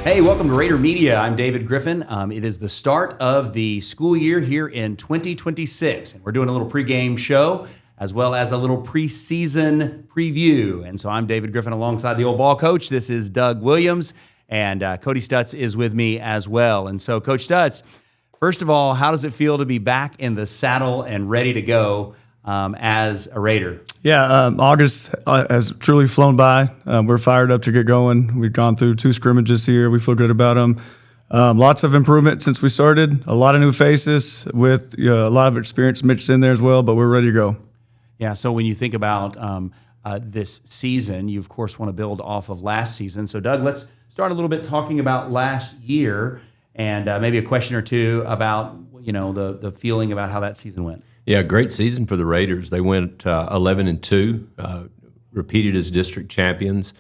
Hey, welcome to Raider Media. I'm David Griffin. It is the start of the school year here in 2026, and we're doing a little pregame show as well as a little preseason preview. And so I'm David Griffin alongside the old ball coach. This is Doug Williams, and Cody Stutz is with me as well. And so, Coach Stutz, first of all, how does it feel to be back in the saddle and ready to go as a Raider? Yeah, August has truly flown by. We're fired up to get going. We've gone through 2 scrimmages here. We feel good about them. Lots of improvement since we started. A lot of new faces with a lot of experience mixed in there as well, but we're ready to go. Yeah, so when you think about this season, you, of course, want to build off of last season. So, Doug, let's start a little bit talking about last year and maybe a question or two about, the feeling about how that season went. Yeah, great season for the Raiders. They went 11-2, repeated as district champions,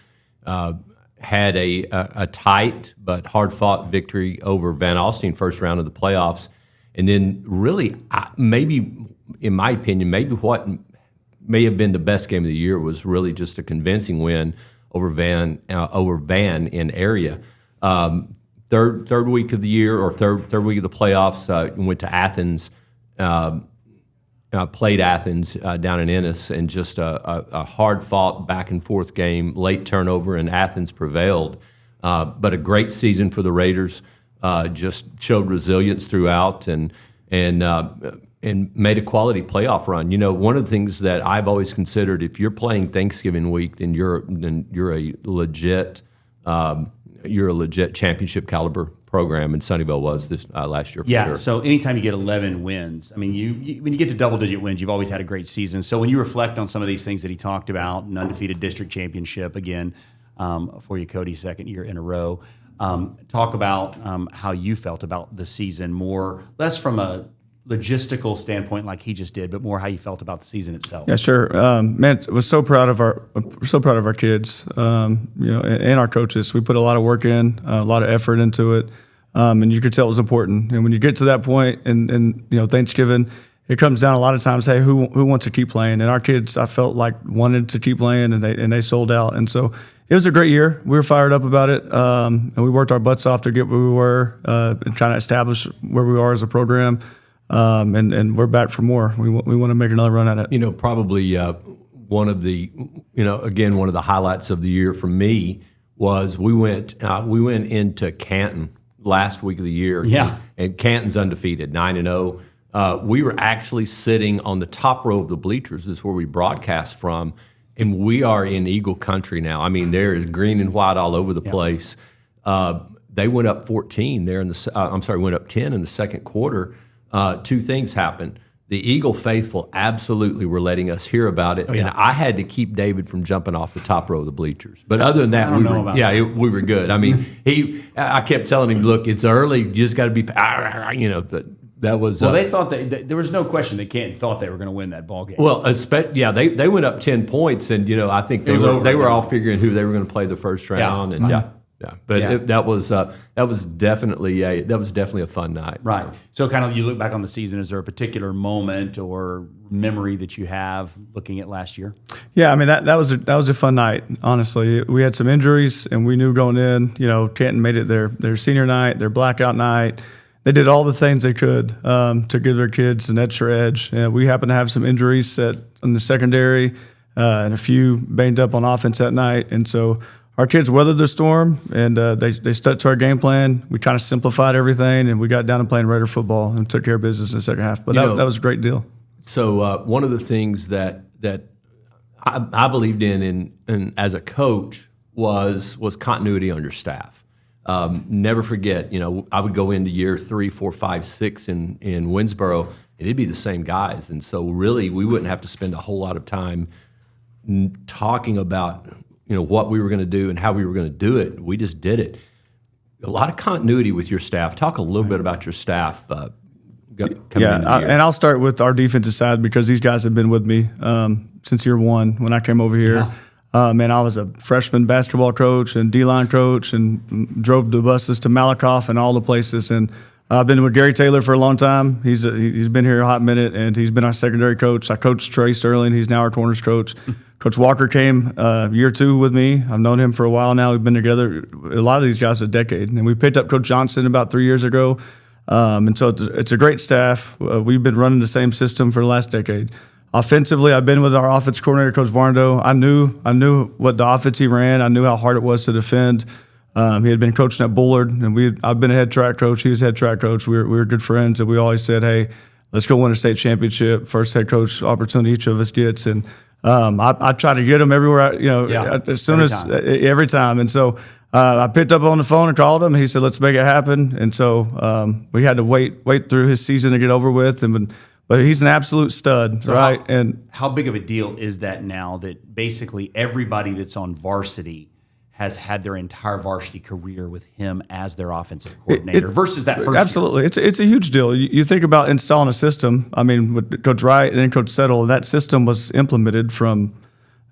had a tight but hard-fought victory over Van Alstyne first round of the playoffs, and then really, maybe, in my opinion, maybe what may have been the best game of the year was really just a convincing win over Van in area. Third week of the year or third week of the playoffs, went to Athens. Played Athens down in Ennis, and just a hard-fought back-and-forth game, late turnover, and Athens prevailed. But a great season for the Raiders, just showed resilience throughout and made a quality playoff run. One of the things that I've always considered, if you're playing Thanksgiving week, then you're a legit championship caliber program, and Sunnyvale was this last year for sure. Yeah, so anytime you get 11 wins, I mean, you when you get to double-digit wins, you've always had a great season. So when you reflect on some of these things that he talked about, an undefeated district championship, again, for you, Cody, second year in a row, talk about how you felt about the season, less from a logistical standpoint like he just did, but more how you felt about the season itself. Yeah, sure. Man, we're so proud of our kids, and our coaches. We put a lot of work in, a lot of effort into it, and you could tell it was important. And when you get to that point, and Thanksgiving, it comes down a lot of times, hey, who wants to keep playing? And our kids, I felt like, wanted to keep playing, and they sold out. And so it was a great year. We were fired up about it, and we worked our butts off to get where we were and trying to establish where we are as a program. And we're back for more. We want to make another run at it. Probably one of the highlights of the year for me was we went into Canton last week of the year. Yeah. And Canton's undefeated, 9-0. We were actually sitting on the top row of the bleachers. This is where we broadcast from, and we are in Eagle country now. I mean, there is green and white all over the place. They went up 14 there went up 10 in the second quarter. 2 things happened. The Eagle faithful absolutely were letting us hear about it, and I had to keep David from jumping off the top row of the bleachers. But other than that, we were good. I mean, I kept telling him, "Look, it's early. You just got to be," But that was. Well, they thought that there was no question that Canton thought they were going to win that ball game. Well, they went up 10 points, and I think they were all figuring who they were going to play the first round, and that was definitely a fun night. Right. So kind of you look back on the season, is there a particular moment or memory that you have looking at last year? Yeah, I mean that was a fun night. Honestly, we had some injuries, and we knew going in, Canton made it their senior night, their blackout night. They did all the things they could to give their kids an extra edge. We happened to have some injuries in the secondary and a few banged up on offense that night, and so our kids weathered the storm, and they stuck to our game plan. We kind of simplified everything, and we got down to playing Raider football and took care of business in the second half. But that was a great deal. So one of the things that I believed in as a coach was continuity on your staff. Never forget, I would go into year 3, 4, 5, 6 in Winsboro, and it'd be the same guys. And so really we wouldn't have to spend a whole lot of time talking about what we were going to do and how we were going to do it. We just did it. A lot of continuity with your staff. Talk a little bit about your staff coming into the year. And I'll start with our defensive side because these guys have been with me since year 1 when I came over here. I was a freshman basketball coach and D-line coach and drove the buses to Malakoff and all the places. And I've been with Gary Taylor for a long time. He's been here a hot minute, and he's been our secondary coach. I coached Trey Sterling. He's now our corners coach. Coach Walker came year 2 with me. I've known him for a while now. We've been together, a lot of these guys, a decade. And we picked up Coach Johnson about 3 years ago. And so it's a great staff. We've been running the same system for the last decade. Offensively, I've been with our offense coordinator, Coach Varndo. I knew what the offense he ran. I knew how hard it was to defend. He had been coaching at Bullard, and I've been a head track coach. He was head track coach. We were good friends, and we always said, "Hey, let's go win a state championship." First head coach opportunity each of us gets, and I try to get him everywhere. Every time. And so I picked up on the phone and called him. And he said, "Let's make it happen." And so we had to wait through his season to get over with, but he's an absolute stud, so right? How big of a deal is that now that basically everybody that's on varsity has had their entire varsity career with him as their offensive coordinator versus that first absolutely year? It's a huge deal. You think about installing a system. I mean, with Coach Wright and then Coach Settle, that system was implemented from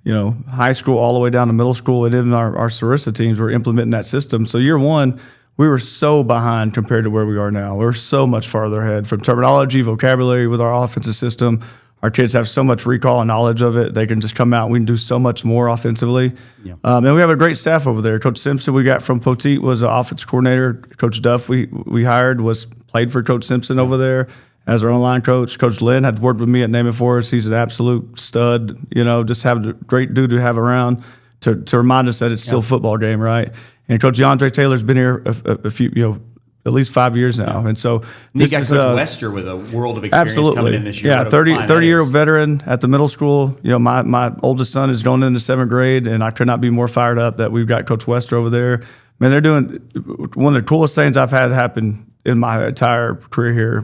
high school all the way down to middle school, and even our Sarissa teams were implementing that system. So year 1, we were so behind compared to where we are now. We're so much farther ahead from terminology, vocabulary with our offensive system. Our kids have so much recall and knowledge of it. They can just come out and we can do so much more offensively. Yeah. And we have a great staff over there. Coach Simpson, we got from Poteet, was an offense coordinator. Coach Duff, we hired, played for Coach Simpson over there as our online coach. Coach Lynn had worked with me at Namath Forest. He's an absolute stud. Just have a great dude to have around to remind us that it's still a football game, right? And Coach DeAndre Taylor's been here a few, at least 5 years now. And so you got Coach Wester with a world of experience coming in this year. Yeah, 30-year-old veteran at the middle school. My oldest son is going into 7th grade, and I could not be more fired up that we've got Coach Wester over there. Man, they're doing one of the coolest things I've had happen in my entire career here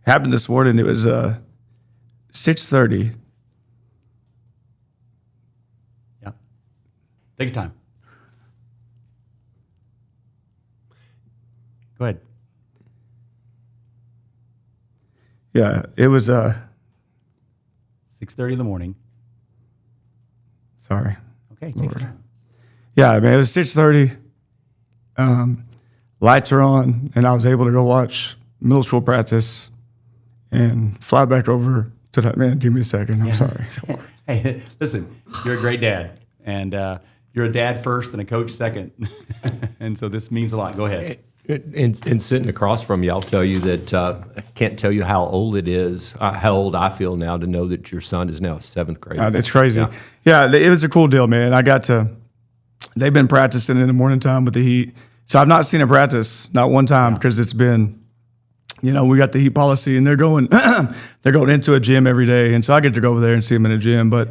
happened this morning. It was 6:30. Yeah. Take your time. Go ahead. Yeah, it was 6:30 in the morning. Sorry. Okay, take your time. Yeah, man, it was 6:30. Lights are on, and I was able to go watch middle school practice and fly back over to that. Man, give me a second. I'm sorry. Hey, listen, you're a great dad, and you're a dad first and a coach second, and so this means a lot. Go ahead. And sitting across from you, I'll tell you that I can't tell you how old it is, how old I feel now to know that your son is now a 7th grader. It's crazy. Yeah, it was a cool deal, man. They've been practicing in the morning time with the Heat. So I've not seen a practice, not one time, because it's been, we got the Heat policy, and they're going into a gym every day. And so I get to go over there and see them in a gym. But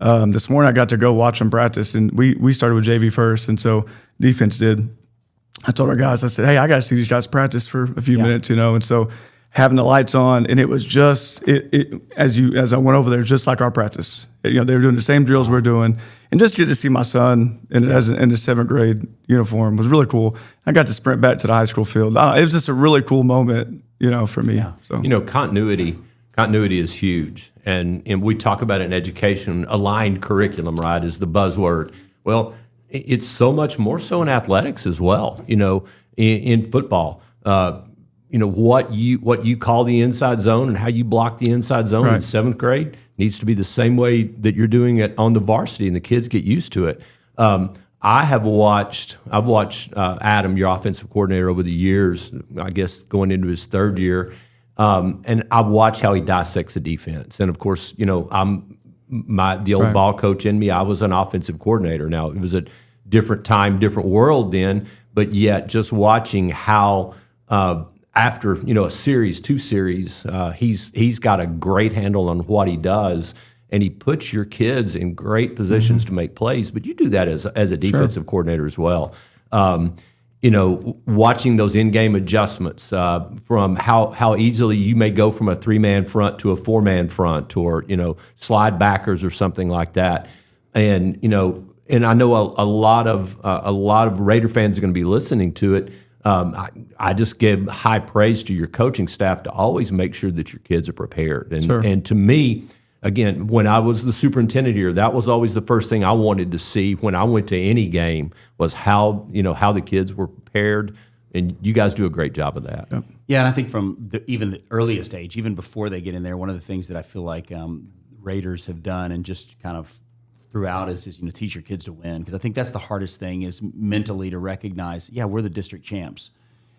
this morning I got to go watch them practice, and we started with JV first, and so defense did. I told our guys, I said, "Hey, I got to see these guys practice for a few minutes, And so having the lights on, and it was just as I went over there, just like our practice. They were doing the same drills we're doing, and just get to see my son in the 7th grade uniform was really cool. I got to sprint back to the high school field. It was just a really cool moment, for me. Yeah. So continuity is huge, and we talk about it in education. Aligned curriculum, right, is the buzzword. Well, it's so much more so in athletics as well. In football, what you call the inside zone and how you block the inside zone in 7th grade needs to be the same way that you're doing it on the varsity, and the kids get used to it. I've watched Adam, your offensive coordinator, over the years. I guess going into his 3rd year, and I've watched how he dissects a defense. And of course, the old ball coach in me, I was an offensive coordinator. Now, it was a different time, different world then, but yet just watching how after a series, 2 series, he's got a great handle on what he does, and he puts your kids in great positions to make plays. But you do that as a defensive coordinator as well. Watching those in-game adjustments from how easily you may go from a 3-man front to a 4-man front, or slide backers or something like that. And and I know a lot of Raider fans are going to be listening to it. I just give high praise to your coaching staff to always make sure that your kids are prepared. And to me, again, when I was the superintendent here, that was always the first thing I wanted to see when I went to any game, was how the kids were prepared, and you guys do a great job of that. Yep. Yeah, and I think from even the earliest age, even before they get in there, one of the things that I feel like Raiders have done, and just kind of throughout is teach your kids to win, because I think that's the hardest thing, is mentally to recognize, we're the district champs,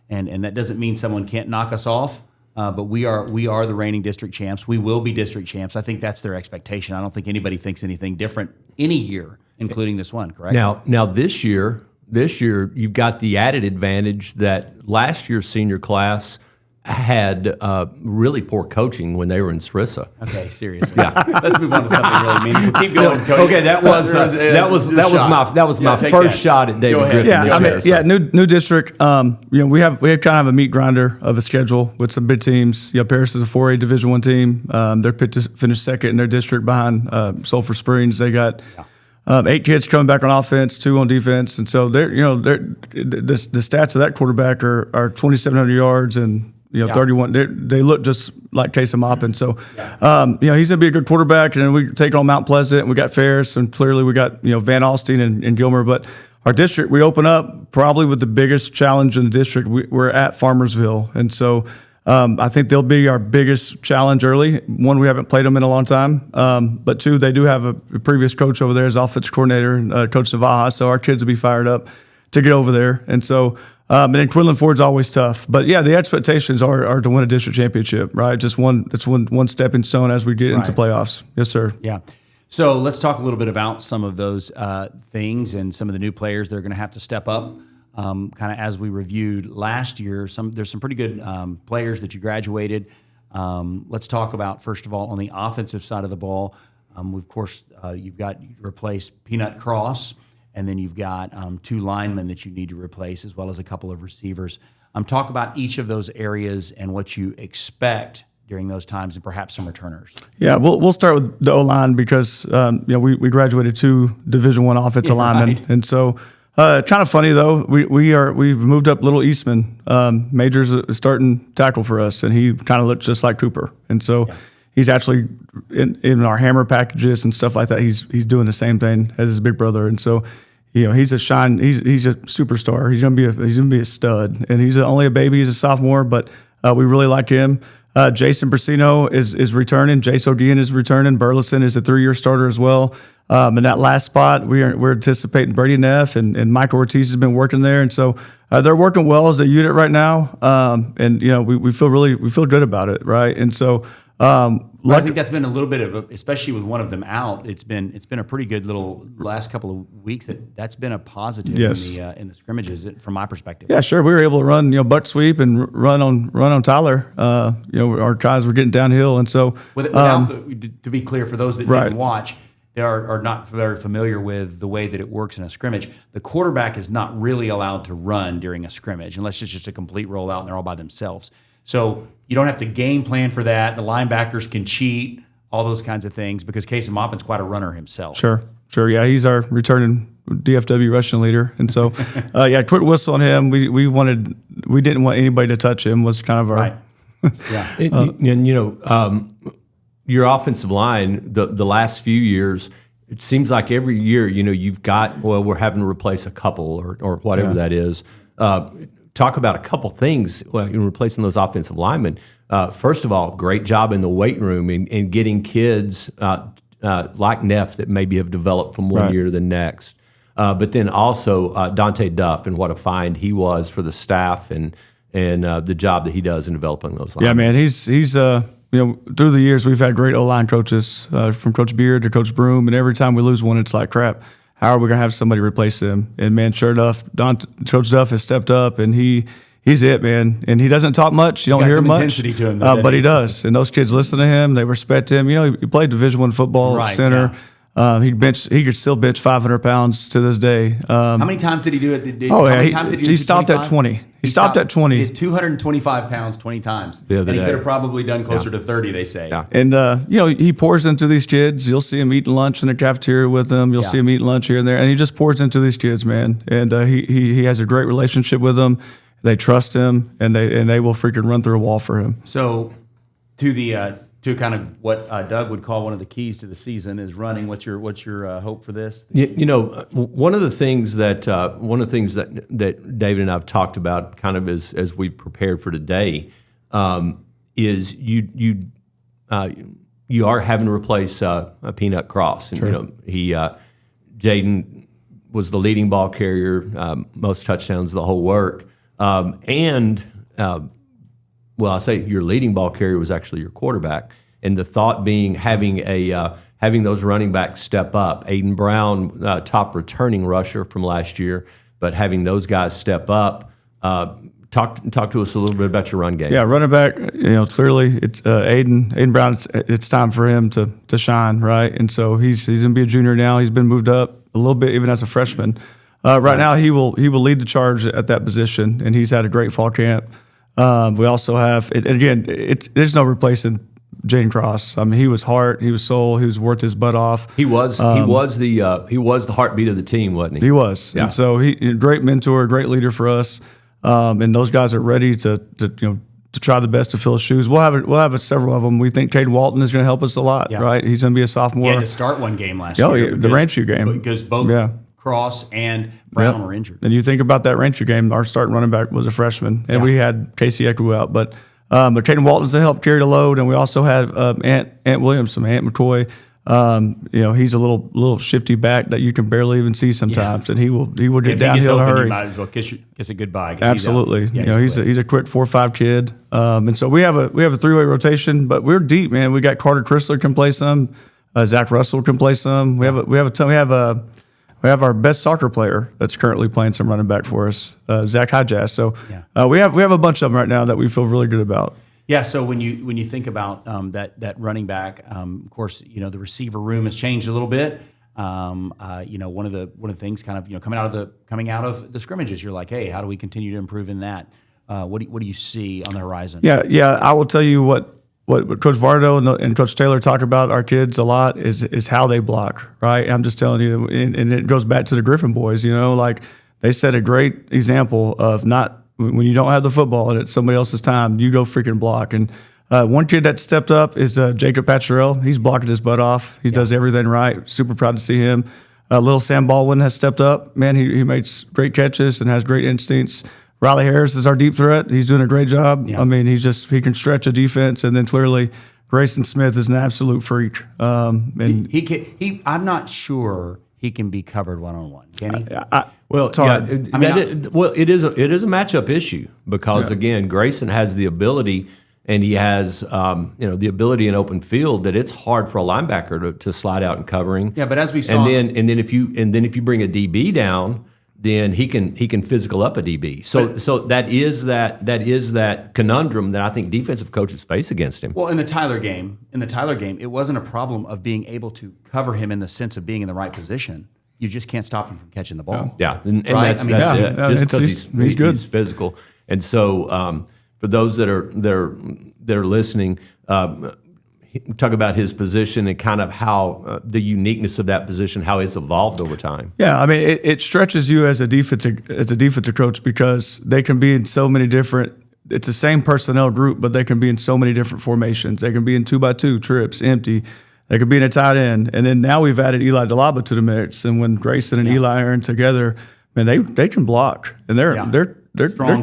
and that doesn't mean someone can't knock us off, but we are the reigning district champs. We will be district champs. I think that's their expectation. I don't think anybody thinks anything different any year, including this one. Correct? Now this year you've got the added advantage that last year's senior class had really poor coaching when they were in Sarissa. Okay, seriously. Yeah. Let's move on to something really meaningful. Keep going, Coach. Okay, that was my first shot at David Griffin. Yeah, new district. We have kind of a meat grinder of a schedule with some big teams. Paris is a 4A Division I team. They're picked to finish second in their district behind Sulphur Springs. They got 8 kids coming back on offense, 2 on defense, and so the stats of that quarterback are 2,700 yards and 31. They look just like Casey Maupin. So, he's gonna be a good quarterback. And then we take on Mount Pleasant, and we got Ferris, and clearly we got Van Alstyne and Gilmer. But our district, we open up probably with the biggest challenge in the district. We're at Farmersville, and so I think they'll be our biggest challenge early. One, we haven't played them in a long time, but 2, they do have a previous coach over there as offensive coordinator, Coach Navaja. So our kids will be fired up to get over there, and so. And then Quinlan Ford's always tough, but the expectations are to win a district championship, right? Just one stepping stone as we get into playoffs. Yes, sir. Yeah. So let's talk a little bit about some of those things and some of the new players that are going to have to step up. Kind of as we reviewed last year, there's some pretty good players that you graduated. Let's talk about, first of all, on the offensive side of the ball. Of course, you replaced Peanut Cross. And then you've got 2 linemen that you need to replace, as well as a couple of receivers. Talk about each of those areas and what you expect during those times, and perhaps some returners. Yeah, we'll start with the O-line because we graduated 2 Division I offensive linemen, right. And so kind of funny though, we've moved up Little Eastman. Major's a starting tackle for us, and he kind of looks just like Cooper, and so. Yeah. He's actually in our hammer packages and stuff like that. He's doing the same thing as his big brother, and so he's a shine. He's a superstar. He's gonna be a stud, and he's only a baby. He's a sophomore, but we really like him. Jason Brasino is returning. Jace O'Gean is returning. Burleson is a 3-year starter as well. In that last spot, we're anticipating Brady Neff and Michael Ortiz has been working there, and so they're working well as a unit right now. And we feel good about it, right? And so. I think that's been a little bit of especially with one of them out. It's been a pretty good little last couple of weeks. That's been a positive in the scrimmages from my perspective. Yeah, sure. We were able to run butt sweep and run on Tyler. Our guys were getting downhill, and so to be clear, for those that didn't watch, they are not very familiar with the way that it works in a scrimmage. The quarterback is not really allowed to run during a scrimmage unless it's just a complete rollout and they're all by themselves. So you don't have to game plan for that. The linebackers can cheat, all those kinds of things, because Casey Maupin's quite a runner himself. Sure. Yeah, he's our returning DFW rushing leader, and so quick whistle on him. We didn't want anybody to touch him. Was kind of our right. Yeah. Your offensive line the last few years. It seems like every year you've got we're having to replace a couple or whatever that is. Talk about a couple things in replacing those offensive linemen. First of all, great job in the weight room in getting kids like Neff that maybe have developed from one year to the next. But then also Dante Duff and what a find he was for the staff and the job that he does in developing those linemen. Yeah, man, he's through the years we've had great O-line coaches from Coach Beard to Coach Broom, and every time we lose one, it's like crap. How are we going to have somebody replace him? And, man, sure enough, Coach Duff has stepped up, and he's it, man. And he doesn't talk much. You don't hear much. Intensity to him, though, but he does. And those kids listen to him. They respect him. He played Division I football center. Yeah. He could still bench 500 pounds to this day. How many times did he do it? He stopped at 20. He stopped at 20. He did 225 pounds 20 times. The other day. He could have probably done closer to 30, they say. Yeah. And, he pours into these kids. You'll see him eating lunch in the cafeteria with them. You'll see him eating lunch here and there. And he just pours into these kids, man. And he has a great relationship with them. They trust him, and they will freaking run through a wall for him. So to kind of what Doug would call one of the keys to the season is running. What's your hope for this? One of the things that David and I have talked about, kind of as we prepared for today, is you are having to replace a Peanut Cross, and sure. Jaden was the leading ball carrier, most touchdowns, the whole work. Well, I say your leading ball carrier was actually your quarterback. And the thought being having those running backs step up. Aiden Brown, top returning rusher from last year, but having those guys step up. Talk to us a little bit about your run game. Yeah, running back. Clearly it's Aiden Brown. It's time for him to shine, right? And so he's gonna be a junior now. He's been moved up a little bit, even as a freshman. Right now, he will lead the charge at that position, and he's had a great fall camp. We also have, and again, there's no replacing Jaden Cross. I mean, he was heart, he was soul, he was worth his butt off. He was the heartbeat of the team, wasn't he? He was, yeah. And so he great mentor, great leader for us. And those guys are ready to try the best to fill his shoes. We'll have several of them. We think Caden Walton is going to help us a lot, right? He's going to be a sophomore. He had to start one game last year. The Rancho game. Because both Cross and Brown were injured. And you think about that Rancho game, our starting running back was a freshman, and we had Casey Eckler out. But Caden Walton's to help carry the load, and we also had Ant Williams, Ant McCoy. He's a little shifty back that you can barely even see sometimes, and he will get downhill in a hurry. You might as well kiss it goodbye. Absolutely, he's a quick 4.5 kid, and so we have a 3-way rotation, but we're deep, man. We got Carter Chrysler can play some, Zach Russell can play some. We have our best soccer player that's currently playing some running back for us, Zach Hijass. So we have a bunch of them right now that we feel really good about. Yeah, so when you think about that running back, of course, the receiver room has changed a little bit. One of the things kind of coming out of the scrimmages, you're like, hey, how do we continue to improve in that? What do you see on the horizon? Yeah, I will tell you what Coach Vardo and Coach Taylor talk about our kids a lot is how they block, right? And I'm just telling you, and it goes back to the Griffin boys. Like they set a great example of not. When you don't have the football and it's somebody else's time, you go freaking block. And one kid that stepped up is Jacob Patcherell. He's blocking his butt off. He does everything right. Super proud to see him. Little Sam Baldwin has stepped up. Man, he makes great catches and has great instincts. Riley Harris is our deep threat. He's doing a great job. Yeah. I mean, he can stretch a defense. And then clearly Grayson Smith is an absolute freak. And I'm not sure he can be covered one-on-one. Can he? It is a matchup issue because again, Grayson has the ability, and he has the ability in open field that it's hard for a linebacker to slide out and covering. Yeah, but as we saw, and then if you bring a DB down, then he can physical up a DB. So that is that conundrum that I think defensive coaches face against him. Well, in the Tyler game, it wasn't a problem of being able to cover him in the sense of being in the right position. You just can't stop him from catching the ball. Yeah, and that's it. Just because he's good, he's physical. And so for those that are listening, talk about his position and kind of how the uniqueness of that position, how it's evolved over time. Yeah, I mean, it stretches you as a defensive coach because they can be in so many different. It's the same personnel group, but they can be in so many different formations. They can be in 2x2 trips, empty. They could be in a tight end, and then now we've added Eli Delaba to the mix. And when Grayson and Eli are in together, man, they can block, and they're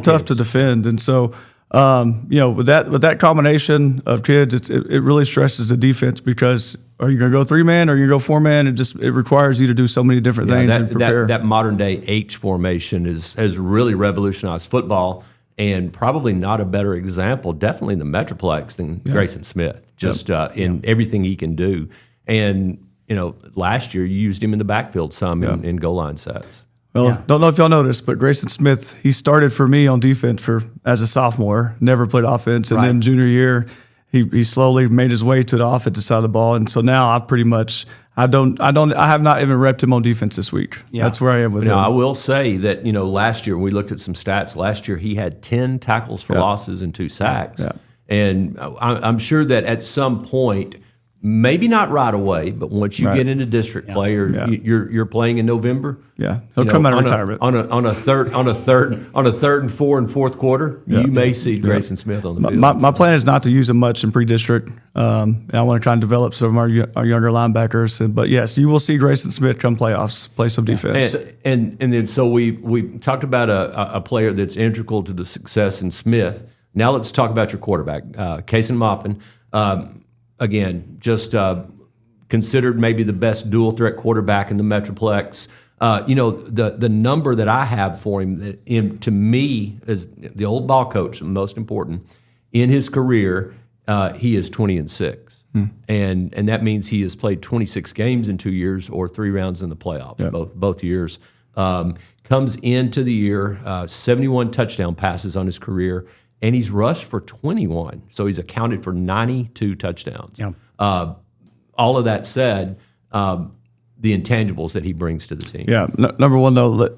tough to defend. And so, with that combination of kids, it really stresses the defense because are you going to go 3-man or are you going to go 4-man? It requires you to do so many different things and prepare. That modern day H formation has really revolutionized football. And probably not a better example, definitely in the Metroplex, than Grayson Smith, in everything he can do. And, last year you used him in the backfield some in goal line sets. Well, don't know if y'all noticed, but Grayson Smith, he started for me on defense as a sophomore, never played offense. And then junior year, he slowly made his way to the offensive side of the ball. And so now I have not even repped him on defense this week. Yeah. That's where I am with him. I will say that, last year we looked at some stats. Last year he had 10 tackles for losses and 2 sacks. Yeah. And I'm sure that at some point, maybe not right away, but once you get into district play or you're playing in November, he'll come out of retirement on a third and 4 and fourth quarter. You may see Grayson Smith on the field. My plan is not to use him much in pre-district. And I want to try and develop some of our younger linebackers. But yes, you will see Grayson Smith come playoffs, play some defense. And then so we talked about a player that's integral to the success in Smith. Now let's talk about your quarterback, Kason Maupin. Again, just considered maybe the best dual threat quarterback in the Metroplex. The number that I have for him, to me, as the old ball coach, the most important, in his career, he is 20-6. And that means he has played 26 games in 2 years or 3 rounds in the playoffs, both years. Comes into the year, 71 touchdown passes on his career, and he's rushed for 21. So he's accounted for 92 touchdowns. Yeah. All of that said, the intangibles that he brings to the team. Yeah. Number one, though,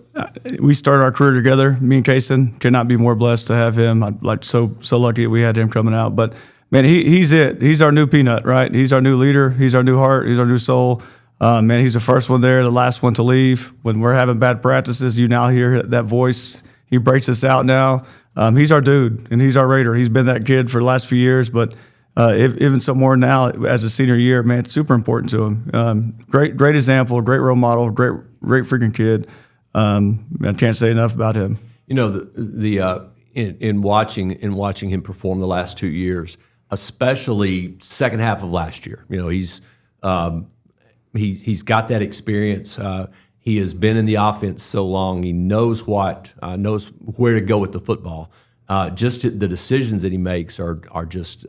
we started our career together. Me and Kaysen could not be more blessed to have him. I'm so lucky that we had him coming out. But, man, he's it. He's our new peanut, right? He's our new leader. He's our new heart. He's our new soul. Man, he's the first one there, the last one to leave. When we're having bad practices, you now hear that voice. He breaks us out now. He's our dude, and he's our Raider. He's been that kid for the last few years, but even some more now as a senior year, man, it's super important to him. Great example, great role model, great freaking kid. I can't say enough about him. In watching him perform the last 2 years, especially second half of last year, he's got that experience. He has been in the offense so long. He knows knows where to go with the football. Just the decisions that he makes are just,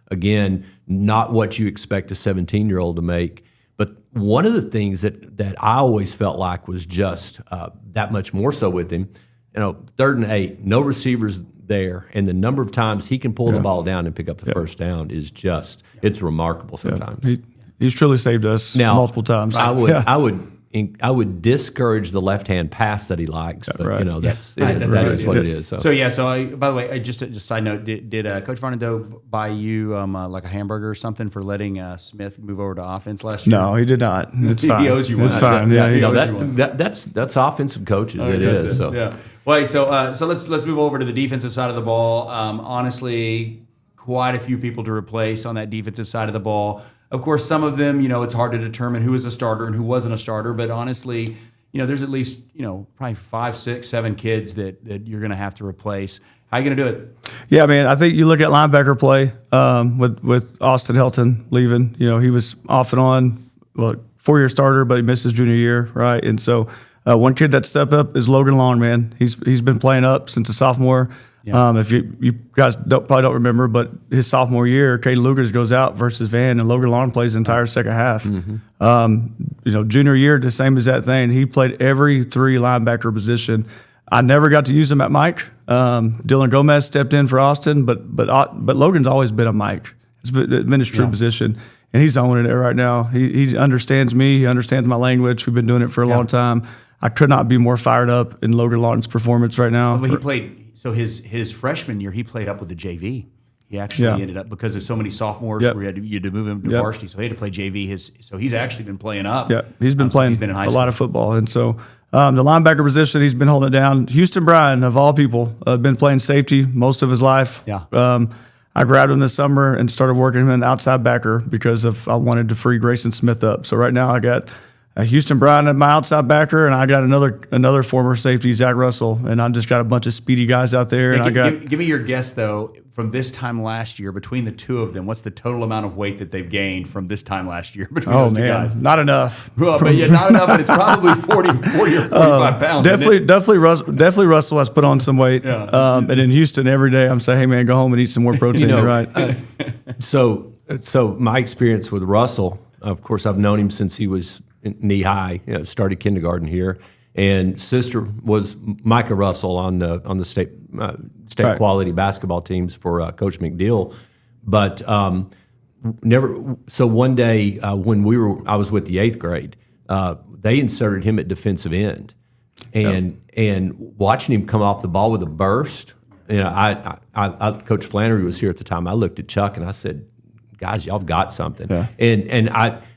again, not what you expect a 17-year-old to make. But one of the things that I always felt like was just that much more so with him, 3rd and 8, no receivers there, and the number of times he can pull the ball down and pick up the first down is just, it's remarkable sometimes. He's truly saved us multiple times. I would discourage the left-hand pass that he likes, but that's what it is. So by the way, just a side note, did Coach Varnado buy you like a hamburger or something for letting Smith move over to offense last year? No, he did not. It's fine. He owes you one. It's fine. That's offensive coaches. It is. So. Yeah. Well, so let's move over to the defensive side of the ball. Honestly, quite a few people to replace on that defensive side of the ball. Of course, some of them, it's hard to determine who was a starter and who wasn't a starter. But honestly, there's at least, probably 5, 6, 7 kids that you're going to have to replace. How are you going to do it? Yeah, man, I think you look at linebacker play with Austin Helton leaving. He was off and on, 4-year starter, but he missed his junior year, right? And so one kid that stepped up is Logan Long, man. He's been playing up since a sophomore. Yeah. If you guys probably don't remember, but his sophomore year, Caden Lucas goes out versus Van, and Logan Long plays the entire second half. Mm-hmm. Junior year, the same as that thing. He played every 3 linebacker position. I never got to use him at Mike. Dylan Gomez stepped in for Austin, but Logan's always been a Mike. It's been his true position, and he's owning it right now. He understands me. He understands my language. We've been doing it for a long time. I could not be more fired up in Logan Long's performance right now. Well, he played. So his freshman year, he played up with the JV. He actually ended up, because of so many sophomores, where you had to move him to varsity, so he had to play JV. So he's actually been playing up. Yeah, he's been playing a lot of football. And so the linebacker position, he's been holding it down. Houston Bryan, of all people, been playing safety most of his life. Yeah. I grabbed him this summer and started working him in outside backer because I wanted to free Grayson Smith up. So right now I got Houston Bryan at my outside backer, and I got another former safety, Zach Russell, and I just got a bunch of speedy guys out there. And give me your guess though, from this time last year, between the two of them, what's the total amount of weight that they've gained from this time last year between those two guys? Not enough. Well, but not enough, but it's probably 40 or 45 pounds. Definitely Russell has put on some weight. Yeah. And in Houston, every day I'm saying, hey man, go home and eat some more protein. Right. So my experience with Russell, of course, I've known him since he was knee high. Started kindergarten here, and sister was Micah Russell on the state quality basketball teams for Coach McDill. But never. So one day when I was with the 8th grade, they inserted him at defensive end, and watching him come off the ball with a burst. I Coach Flannery was here at the time. I looked at Chuck and I said, guys, y'all have got something. Yeah. And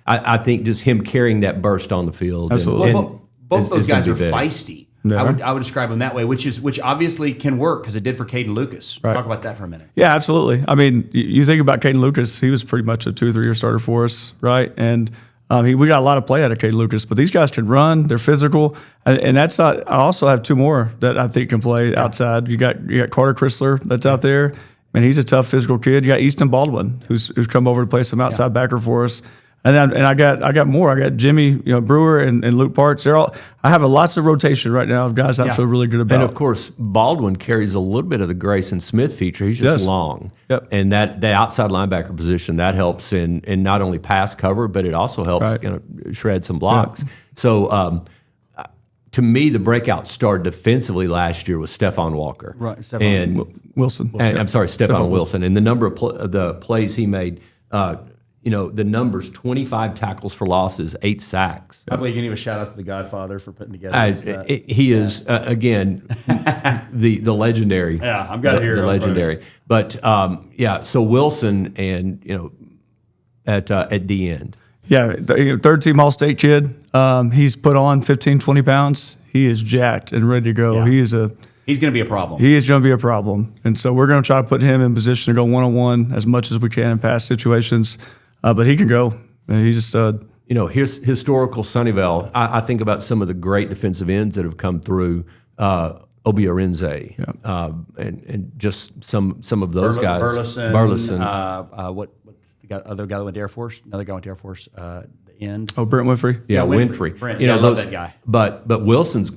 I think just him carrying that burst on the field. Absolutely. Both those guys are feisty. Yeah. I would describe them that way, which obviously can work because it did for Caden Lucas. Right. Talk about that for a minute. Yeah, absolutely. I mean, you think about Caden Lucas, he was pretty much a 2 or 3 year starter for us, right? And we got a lot of play out of Caden Lucas, but these guys can run, they're physical, and that's not. I also have 2 more that I think can play outside. You got Carter Chrysler that's out there. And he's a tough physical kid. You got Easton Baldwin, who's come over to play some outside backer for us. And I got more. I got Jimmy, Brewer and Luke Parts. I have lots of rotation right now of guys I feel really good about. And of course, Baldwin carries a little bit of the Grayson Smith feature. He's just long. Yep. And the outside linebacker position, that helps in not only pass cover, but it also helps shred some blocks. Yep. So to me, the breakout star defensively last year was Stephon Walker. Right, Wilson. I'm sorry, Stephon Wilson. And the number of the plays he made, the numbers: 25 tackles for losses, 8 sacks. I believe you can give a shout out to the Godfather for putting together. He is again the legendary. Yeah, I'm got it here. The legendary. But so Wilson and at the end. Yeah, third team All-State kid. He's put on 15, 20 pounds. He is jacked and ready to go. Yeah. He's going to be a problem. He is going to be a problem. And so we're going to try to put him in position to go one-on-one as much as we can in pass situations. But he can go. He's a stud. Here's historical Sunnyvale. I think about some of the great defensive ends that have come through. Obi Arinze, and just some of those guys. Burleson. What's the other guy that went to Air Force? Another guy went to Air Force. The end. Oh, Brent Winfrey. Yeah, Winfrey. Brent. I love that guy. But Wilson's,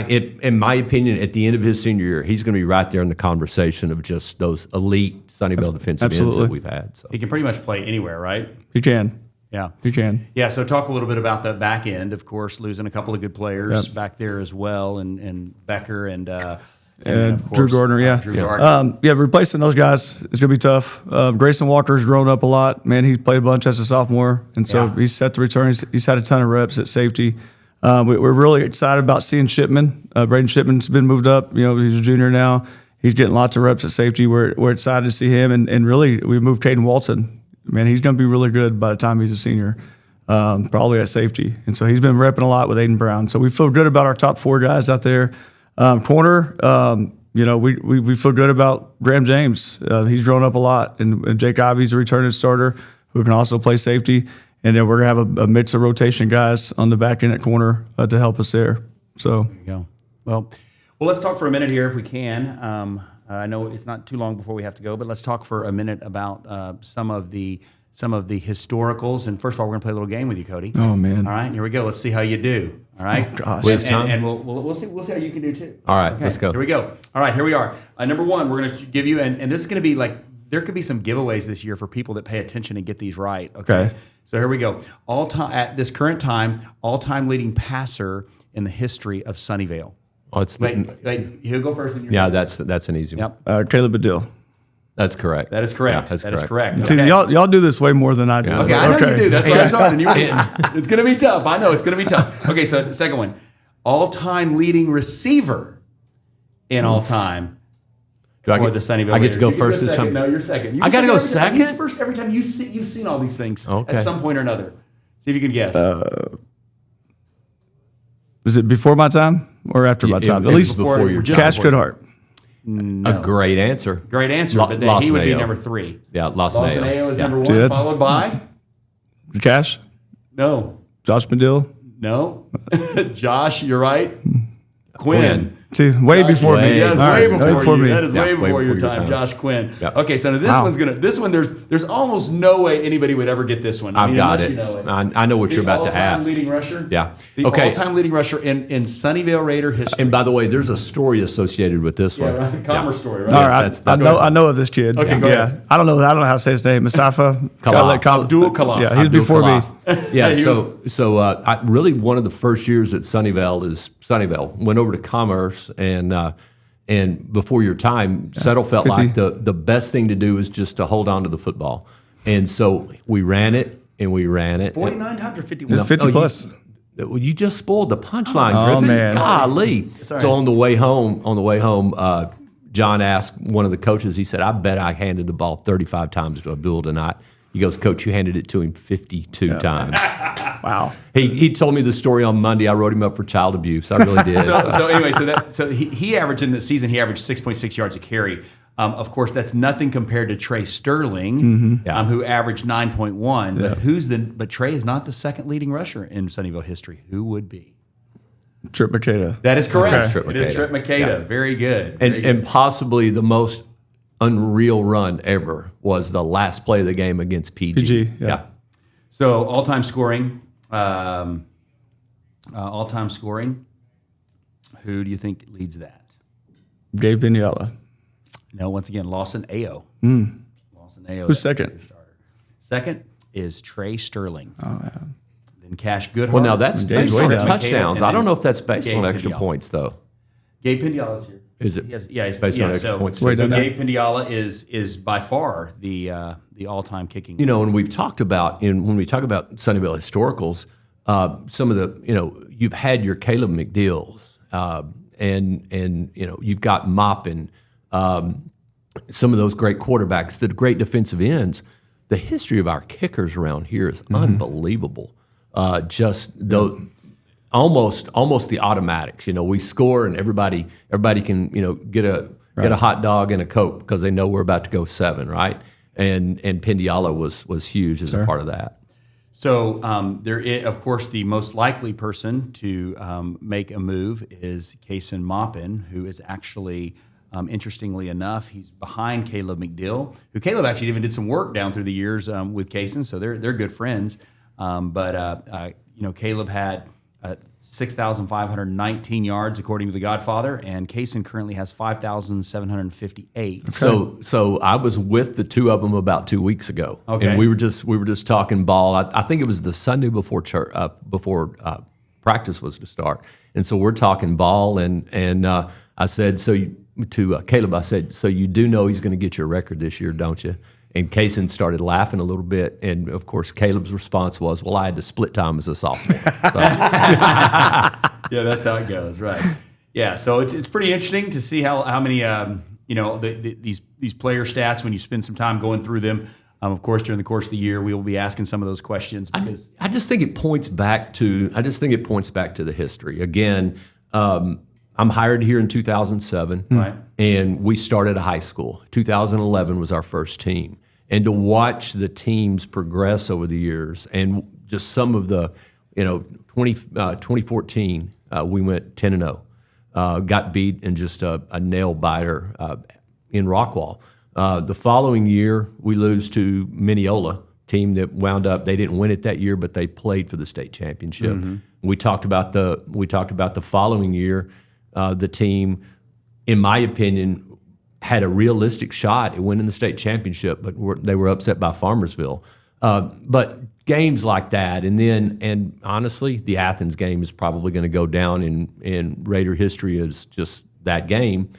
in my opinion, at the end of his senior year, he's going to be right there in the conversation of just those elite Sunnyvale defensive ends that we've had. So he can pretty much play anywhere, right? He can. Yeah. He can. Yeah, so talk a little bit about the back end, of course, losing a couple of good players back there as well, and Becker and of course, Drew Gardner, Drew Gardner. Replacing those guys is going to be tough. Grayson Walker's grown up a lot. Man, he played a bunch as a sophomore, and so he's set the return. He's had a ton of reps at safety. We're really excited about seeing Shipman. Braden Shipman's been moved up. He's a junior now. He's getting lots of reps at safety. We're excited to see him, and really we moved Caden Walton. Man, he's going to be really good by the time he's a senior, probably at safety. And so he's been repping a lot with Aiden Brown. So we feel good about our top 4 guys out there. Corner, we feel good about Graham James. He's grown up a lot. And Jake Ivey's a returning starter who can also play safety. And then we're going to have a mix of rotation guys on the back end at corner to help us there. So there you go. Well, let's talk for a minute here if we can. I know it's not too long before we have to go, but let's talk for a minute about some of the historicals. And first of all, we're going to play a little game with you, Cody. Oh man! All right, here we go. Let's see how you do. All right. Oh, gosh. And we'll see how you can do too. All right, let's go. Here we go. All right, here we are. Number one, we're going to give you, and this is going to be like, there could be some giveaways this year for people that pay attention and get these right. Okay. So here we go. All time at this current time, all-time leading passer in the history of Sunnyvale. Oh, it's wait. He'll go first. That's an easy one. Yep. Caleb Badil. That's correct. That is correct. Yeah, that is correct. See, okay. y'all do this way more than I do. Yeah. Okay, I know you do. That's why I was talking. It's going to be tough. I know it's going to be tough. Okay, so the second one, all-time leading receiver in all time for the Sunnyvale. I get to go first this time. No, you're second. I got to go second. He's first every time. You've seen all these things at some point or another. See if you can guess. Was it before my time or after my time? At least before your time. Cash Goodhart. No. A great answer. Great answer. But then he would be number 3. Yeah, Lawson is number 1, followed by Cash. No. Josh Badil. No. Josh, you're right. Quinn. See, way before me. Yes, way before you. me. That is way before your time. Josh Quinn. Yep. Okay, so now this one, there's almost no way anybody would ever get this one. I've got it. You know it. I know what you're about to ask. All-time leading rusher? Yeah. The all-time leading rusher in Sunnyvale Raider history. And by the way, there's a story associated with this one. Right. Commerce story, right? All right. I know of this kid. Okay, go ahead. I don't know how to say his name. Mustafa Abdul Khalaf. Yeah, he's before me. Yeah, so I really one of the first years at Sunnyvale is Sunnyvale. Went over to Commerce and before your time, Settle felt 50. like the best thing to do is just to hold on to the football. And so we ran it and we ran it. 49 times or 51? 50 plus. You just spoiled the punchline, Oh, Griffin. man. Golly. Sorry. So on the way home, John asked one of the coaches, he said, I bet I handed the ball 35 times to Abdul tonight. He goes, Coach, you handed it to him 52 times. Wow. He told me the story on Monday. I wrote him up for child abuse. I really did. So anyway, so he averaged in the season, he averaged 6.6 yards a carry. Of course, that's nothing compared to Trey Sterling, who averaged 9.1. Yeah. But Trey is not the second leading rusher in Sunnyvale history. Who would be? Trip Makeda. That is correct. Okay. It is Trip Makeda. Yeah. Very good. And possibly the most unreal run ever was the last play of the game against PG. Yeah. So all-time scoring. All-time scoring. Who do you think leads that? Gabe Piniella. No, once again, Lawson Ayo. Lawson Ayo. Who's second? Second is Trey Sterling. Oh, yeah. Then Cash Goodhart. Well, now that's based on way down. touchdowns. I don't know if that's based Gabe on extra Piniella. points, though. Gabe Pindiala's here. Is it? He's based on extra points? Way So down. Gabe Pindiala is by far the all-time kicking. You know, and we've talked about when we talk about Sunnyvale historicals, some of the you've had your Caleb McDeals, and you've got Moppin, some of those great quarterbacks, the great defensive ends. The history of our kickers around here is unbelievable. Almost the automatics. We score and everybody can get a hot dog and a Coke because they know we're about to go 7, right? And Pindiala was huge as a part of that. So there is, of course, the most likely person to make a move is Kaysen Moppin, who is actually, interestingly enough, he's behind Caleb McDill, who Caleb actually even did some work down through the years with Kaysen, so they're good friends. But Caleb had 6,519 yards according to the Godfather, and Kaysen currently has 5,758. Okay. So I was with the two of them about 2 weeks ago, and we were just talking ball. I think it was the Sunday before practice was to start, and so we're talking ball, and I said to Caleb, I said, so you do know he's going to get your record this year, don't you? And Kaysen started laughing a little bit, and of course, Caleb's response was, "Well, I had to split time as a sophomore." So. Yeah, that's how it goes, right? Yeah, so it's pretty interesting to see how many these player stats when you spend some time going through them. Of course, during the course of the year, we will be asking some of those questions. Because I just think it points back to the history. Again, I'm hired here in 2007, right? And we started a high school. 2011 was our first team. And to watch the teams progress over the years, and just some of the, 2014, we went 10-0, got beat in just a nail biter in Rockwall. The following year, we lose to Mineola, team that wound up. They didn't win it that year, but they played for the state championship. Mm-hmm. We talked about the following year. The team, in my opinion, had a realistic shot at winning the state championship, but they were upset by Farmersville. But games like that, and honestly, the Athens game is probably going to go down in Raider history as just that game.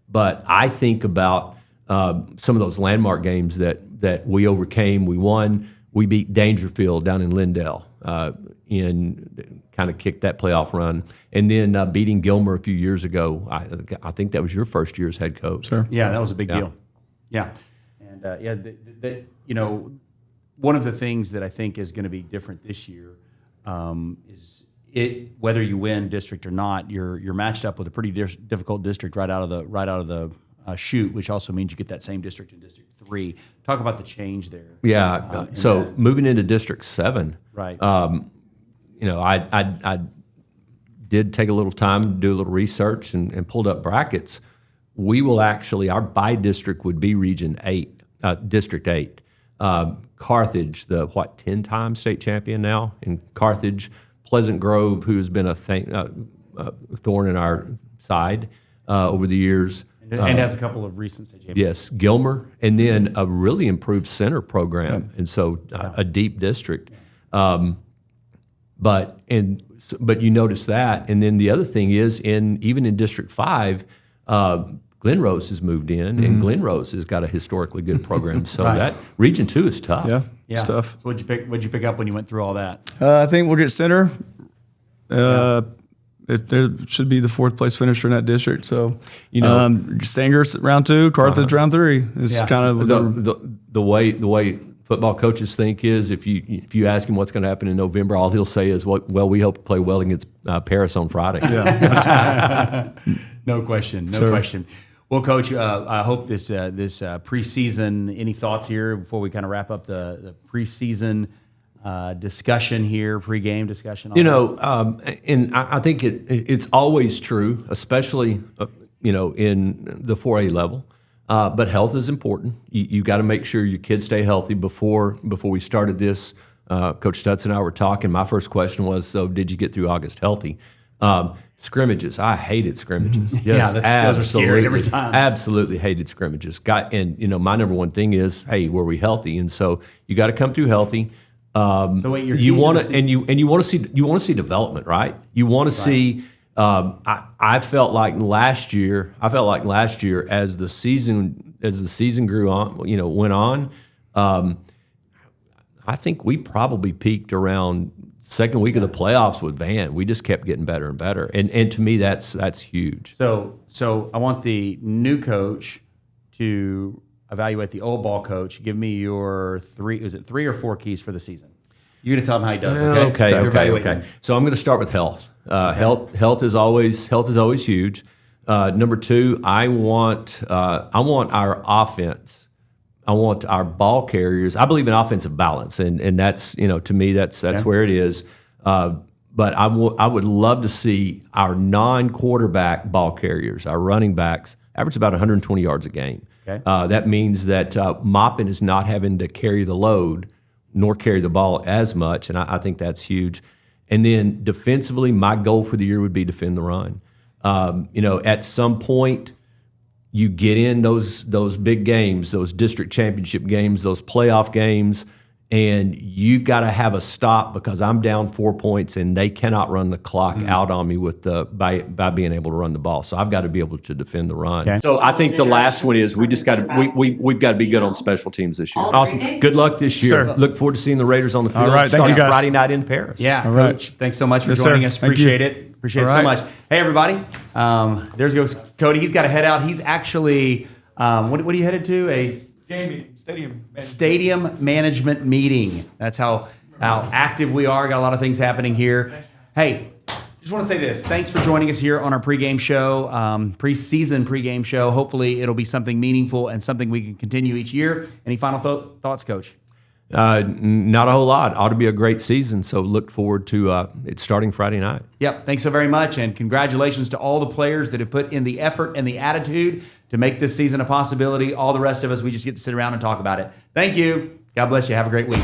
But I think about some of those landmark games that we overcame. We won. We beat Dangerfield down in Lindale kind of kicked that playoff run, and then beating Gilmer a few years ago. I think that was your first year as head coach. Sure. Yeah, that was a big deal. Yeah, and one of the things that I think is going to be different this year is whether you win district or not. You're matched up with a pretty difficult district right out of the chute, which also means you get that same district in District 3. Talk about the change there. Yeah. So moving into District 7, right? I did take a little time to do a little research and pulled up brackets. We will actually, our by district would be Region 8, District 8. Carthage, the 10-time state champion now in Carthage. Pleasant Grove, who has been a thorn in our side over the years. And has a couple of recent state champions. Yes, Gilmer, and then a really improved center program, and so a deep district. But you notice that, and then the other thing is even in District 5, Glen Rose has moved in, and Glen Rose has got a historically good program. So that Region 2 is tough. Yeah, it's tough. So what'd you pick up when you went through all that? I think we'll get center. There should be the fourth place finisher in that district. So, Sanger round 2, Carthage round 3 is kind of the way football coaches think is if you ask him what's going to happen in November, all he'll say is, "Well, we hope to play well against Paris on Friday." Yeah, no question. Well, Coach, I hope this preseason. Any thoughts here before we kind of wrap up the preseason discussion here, pregame discussion? And I think it's always true, especially in the 4A level. But health is important. You got to make sure your kids stay healthy. Before we started this Coach Stutz and I were talking. My first question was, so did you get through August healthy? Scrimmages. I hated scrimmages. Yeah, those are scary every time. Absolutely hated scrimmages. My number one thing is, hey, were we healthy? And so you got to come through healthy. So wait, You want to, and you want to see development, right? You want to see. I felt like last year, as the season grew on, went on. I think we probably peaked around second week of the playoffs with Van. We just kept getting better and better, and to me, that's huge. So I want the new coach to evaluate the old ball coach. Give me your three. Is it 3 or 4 keys for the season? You're going to tell him how he does. Okay. So I'm going to start with health. Health is always huge. Number 2, I want our offense. I want our ball carriers. I believe in offensive balance, and that's to me that's where it is. But I would love to see our non-quarterback ball carriers, our running backs, average about 120 yards a game. Okay. That means that Moppin is not having to carry the load nor carry the ball as much, and I think that's huge. And then defensively, my goal for the year would be defend the run. At some point, you get in those big games, those district championship games, those playoff games, and you've got to have a stop because I'm down 4 points and they cannot run the clock out on me with by being able to run the ball. So I've got to be able to defend the run. Okay. So I think the last one is we've got to be good on special teams this year. Awesome. Good luck this year. Sir. Look forward to seeing the Raiders on the field. All right, thank starting you, guys. Friday night in Paris. Yeah, All right. Coach. Thanks so much for Yes, joining sir. us. Thank Appreciate you. it. Appreciate it All so right. much. Hey, everybody. There goes Cody. He's got to head out. He's actually what are you headed to? Stadium management meeting. That's how active we are. Got a lot of things happening here. Hey, just want to say this. Thanks for joining us here on our pregame show, preseason pregame show. Hopefully it'll be something meaningful and something we can continue each year. Any final thoughts, Coach? Not a whole lot. Ought to be a great season. So look forward to it starting Friday night. Yep. Thanks so very much. And congratulations to all the players that have put in the effort and the attitude to make this season a possibility. All the rest of us, we just get to sit around and talk about it. Thank you. God bless you. Have a great week.